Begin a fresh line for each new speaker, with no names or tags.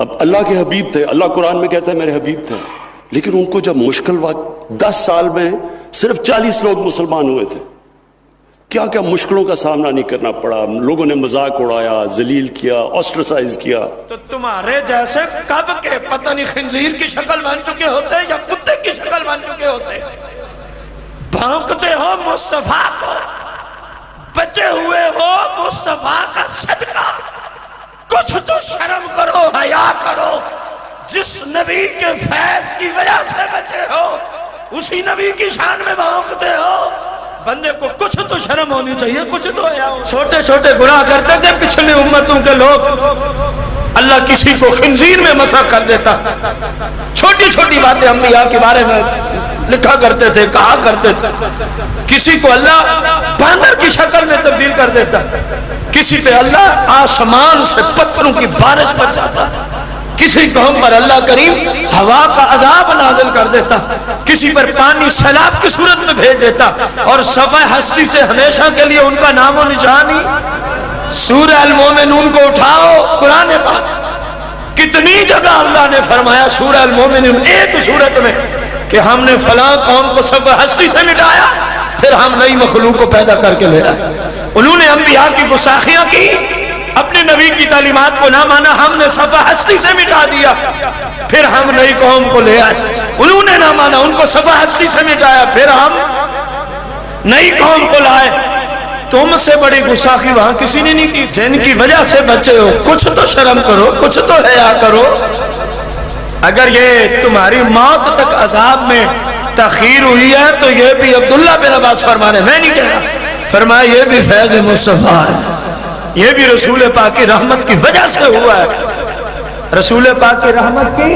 اب اللہ کے حبیب تھے، اللہ قرآن میں کہتا ہے میرے حبیب تھے، لیکن ان کو جب مشکل وقت 10 سال میں صرف 40 لوگ مسلمان ہوئے تھے، کیا کیا مشکلوں کا سامنا نہیں کرنا پڑا، لوگوں نے مذاق اڑایا، ذلیل کیا، آسٹرسائز کیا.
تو تمہارے جیسے کب کے پتہ نہیں خنزیر کی شکل بن چکے ہوتے یا کتے کی شکل بن چکے ہوتے، بھونکتے ہو مصطفیٰ کو، بچے ہوئے ہو مصطفیٰ کا صدقہ، کچھ تو شرم کرو، حیا کرو. جس نبی کے فیض کی وجہ سے بچے ہو اسی نبی کی شان میں بھونکتے ہو. بندے کو کچھ تو شرم ہونی چاہیے، کچھ تو حیا. چھوٹے چھوٹے گناہ کرتے تھے پچھلے امتوں کے لوگ، اللہ کسی کو خنزیر میں مسح کر دیتا. چھوٹی چھوٹی باتیں انبیاء کے بارے میں لکھا کرتے تھے، کہا کرتے تھے. کسی کو اللہ باندر کی شکل میں تبدیل کر دیتا، کسی پہ اللہ آسمان سے پتھروں کی بارش برساتا، کسی قوم پر اللہ کریم ہوا کا عذاب نازل کر دیتا، کسی پر پانی سیلاب کی صورت میں بھیج دیتا، اور صفحہ ہستی سے ہمیشہ کے لیے ان کا نام و نشان ہی. سورہ المومنون کو اٹھاؤ، قرآن پاک کتنی جگہ اللہ نے فرمایا سورہ المومنون ایک صورت میں کہ ہم نے فلاں قوم کو صفحہ ہستی سے مٹایا، پھر ہم نئی مخلوق کو پیدا کر کے لے آئے. انہوں نے انبیاء کی گستاخیاں کی، اپنے نبی کی تعلیمات کو نہ مانا، ہم نے صفحہ ہستی سے مٹا دیا، پھر ہم نئی قوم کو لے آئے. انہوں نے نہ مانا، ان کو صفحہ ہستی سے مٹایا، پھر ہم نئی قوم کو لائے. تم سے بڑی گستاخی وہاں کسی نے نہیں کی. جن کی وجہ سے بچے ہو کچھ تو شرم کرو، کچھ تو حیا کرو. اگر یہ تمہاری موت تک عذاب میں تاخیر ہوئی ہے تو یہ بھی عبداللہ بن عباس فرمانے، میں نہیں کہہ رہا، فرمایا یہ بھی فیض مصطفیٰ ہے، یہ بھی رسول پاک کی رحمت کی وجہ سے ہوا ہے. رسول پاک کی رحمت کی